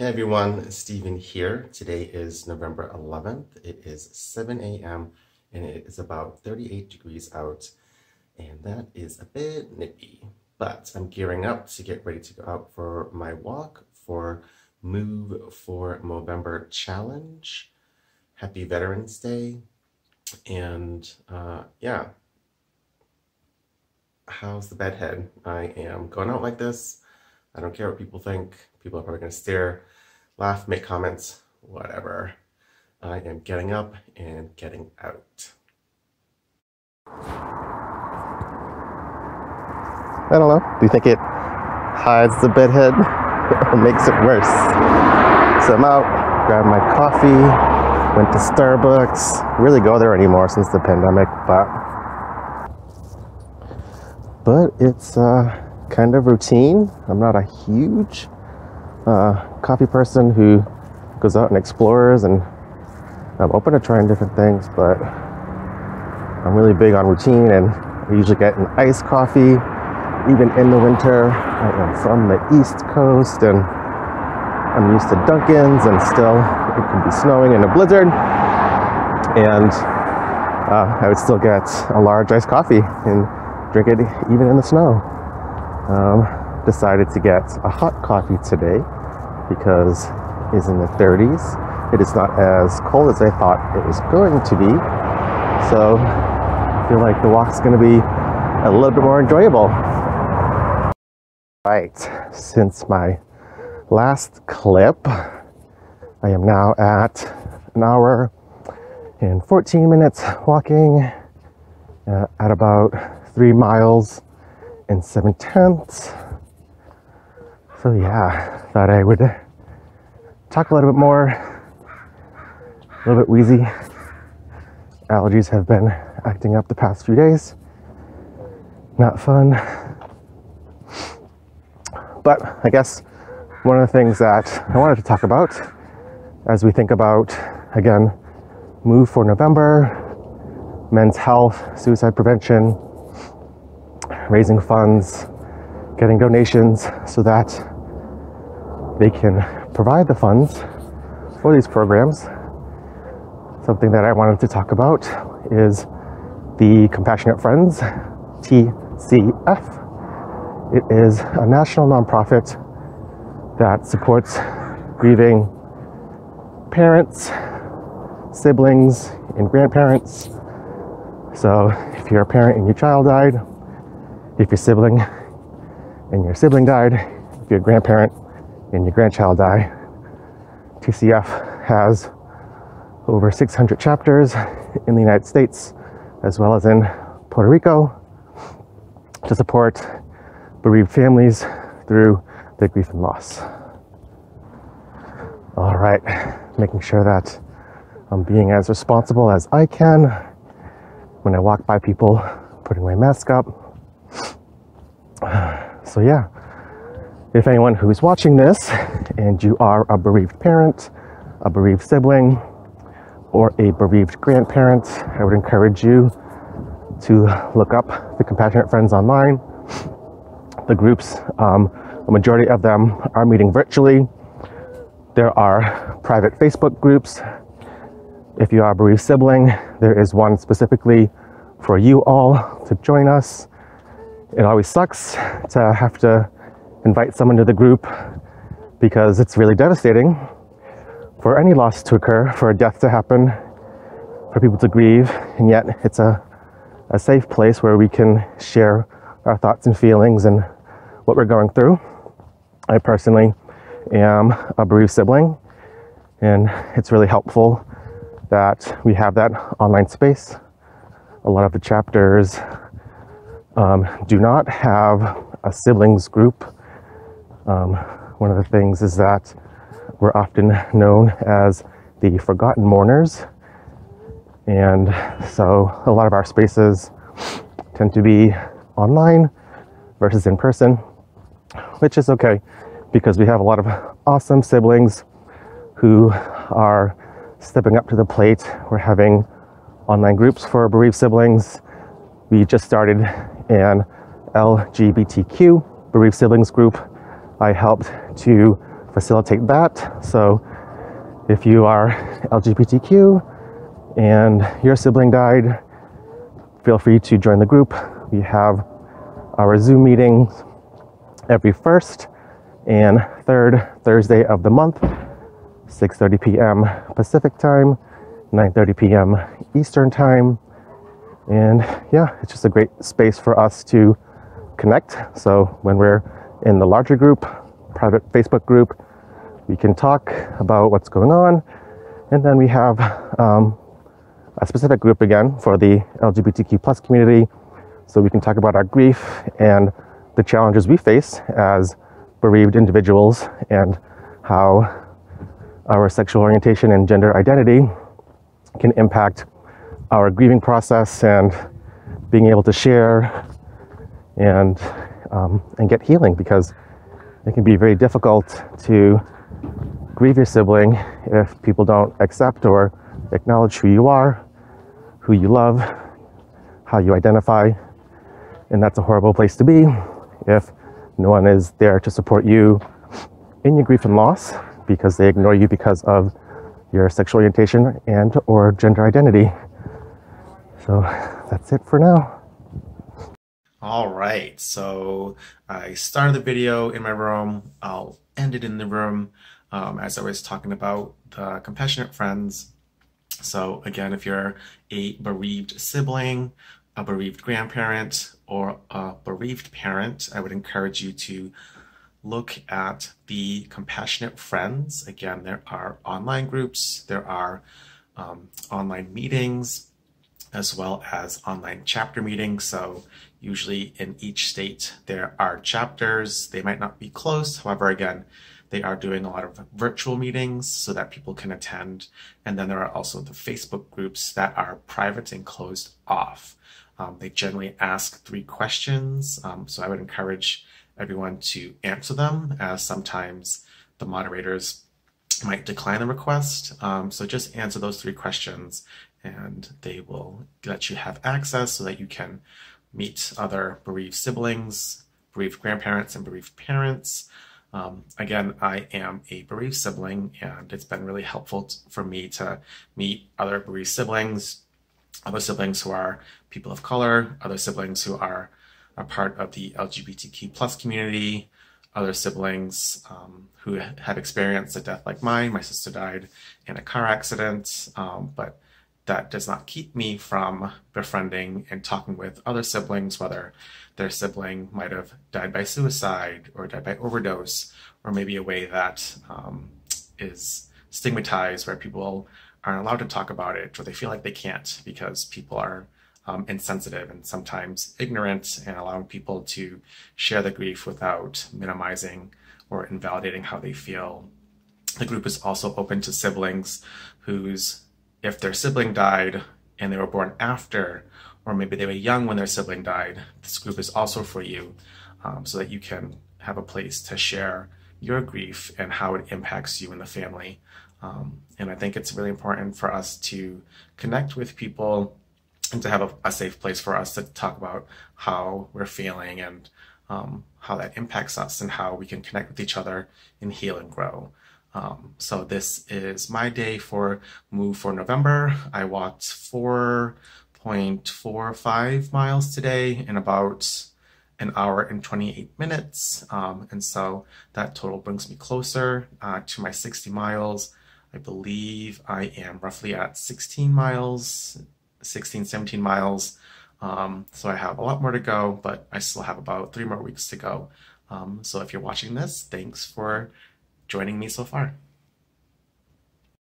Hey everyone, Steven here. Today is November 11th. It is 7 a.m. and it is about 38 degrees out, and that is a bit nippy. But I'm gearing up to get ready to go out for my walk for Move for Movember challenge. Happy Veterans Day. And yeah, how's the bedhead? I am going out like this. I don't care what people think. People are probably going to stare, laugh, make comments, whatever. I am getting up and getting out. I don't know. Do you think it hides the bedhead or makes it worse? So I'm out, grabbed my coffee, went to Starbucks. Really go there anymore since the pandemic, but it's kind of routine. I'm not a huge coffee person who goes out and explores, and I'm open to trying different things, but I'm really big on routine, and I usually get an iced coffee even in the winter. I am from the East Coast and I'm used to Dunkin's, and still it can be snowing in a blizzard, and I would still get a large iced coffee and drink it even in the snow. Decided to get a hot coffee today because it's in the 30s. It is not as cold as I thought it was going to be, so I feel like the walk's going to be a little bit more enjoyable. Right, since my last clip, I am now at an hour and 14 minutes walking at about 3 miles and 7/10. So yeah, thought I would talk a little bit more. A little bit wheezy. Allergies have been acting up the past few days. Not fun. But I guess one of the things that I wanted to talk about as we think about, again, Move for November, men's health, suicide prevention, raising funds, getting donations so that they can provide the funds for these programs. Something that I wanted to talk about is the Compassionate Friends, TCF. It is a national nonprofit that supports grieving parents, siblings, and grandparents. So if you're a parent and your child died, if your sibling and your sibling died, if you're a grandparent and your grandchild died, TCF has over 600 chapters in the United States as well as in Puerto Rico to support bereaved families through their grief and loss. All right, making sure that I'm being as responsible as I can when I walk by people, putting my mask up. So yeah, if anyone who's watching this and you are a bereaved parent, a bereaved sibling, or a bereaved grandparent, I would encourage you to look up the Compassionate Friends online. The groups, a majority of them are meeting virtually. There are private Facebook groups. If you are a bereaved sibling, there is one specifically for you all to join us. It always sucks to have to invite someone to the group because it's really devastating for any loss to occur, for a death to happen, for people to grieve, and yet it's a safe place where we can share our thoughts and feelings and what we're going through. I personally am a bereaved sibling, and it's really helpful that we have that online space. A lot of the chapters do not have a siblings group. One of the things is that we're often known as the forgotten mourners, and so a lot of our spaces tend to be online versus in person, which is okay because we have a lot of awesome siblings who are stepping up to the plate. We're having online groups for bereaved siblings. We just started an LGBTQ bereaved siblings group. I helped to facilitate that. So if you are LGBTQ and your sibling died, feel free to join the group. We have our Zoom meetings every first and third Thursday of the month, 6:30 p.m. Pacific time, 9:30 p.m. Eastern time. And yeah, it's just a great space for us to connect. So when we're in the larger group, private Facebook group, we can talk about what's going on. And then we have a specific group again for the LGBTQ plus community, so we can talk about our grief and the challenges we face as bereaved individuals and how our sexual orientation and gender identity can impact our grieving process and being able to share and get healing, because it can be very difficult to grieve your sibling if people don't accept or acknowledge who you are, who you love, how you identify. And that's a horrible place to be if no one is there to support you in your grief and loss because they ignore you because of your sexual orientation and or gender identity. So that's it for now. All right, so I started the video in my room. I'll end it in the room as I was talking about the compassionate friends. So again, if you're a bereaved sibling, a bereaved grandparent, or a bereaved parent, I would encourage you to look at the compassionate friends. Again, there are online groups, there are online meetings, as well as online chapter meetings. So usually in each state there are chapters. They might not be close. However, again, they are doing a lot of virtual meetings so that people can attend. And then there are also the Facebook groups that are private and closed off. They generally ask 3 questions. So I would encourage everyone to answer them, as sometimes the moderators might decline the request. So just answer those 3 questions and they will let you have access so that you can meet other bereaved siblings, bereaved grandparents, and bereaved parents. Again, I am a bereaved sibling, and it's been really helpful for me to meet other bereaved siblings, other siblings who are people of color, other siblings who are a part of the LGBTQ plus community, other siblings who have experienced a death like mine. My sister died in a car accident, but that does not keep me from befriending and talking with other siblings, whether their sibling might have died by suicide or died by overdose, or maybe a way that is stigmatized, where people aren't allowed to talk about it, or they feel like they can't because people are insensitive and sometimes ignorant, and allowing people to share the grief without minimizing or invalidating how they feel. The group is also open to siblings whose, if their sibling died and they were born after, or maybe they were young when their sibling died, this group is also for you, so that you can have a place to share your grief and how it impacts you and the family. And I think it's really important for us to connect with people and to have a safe place for us to talk about how we're feeling and how that impacts us and how we can connect with each other and heal and grow. So this is my day for Move for November. I walked 4.45 miles today in about an hour and 28 minutes. And so that total brings me closer to my 60 miles. I believe I am roughly at 16, 17 miles. So I have a lot more to go, but I still have about 3 more weeks to go. So if you're watching this, thanks for joining me so far.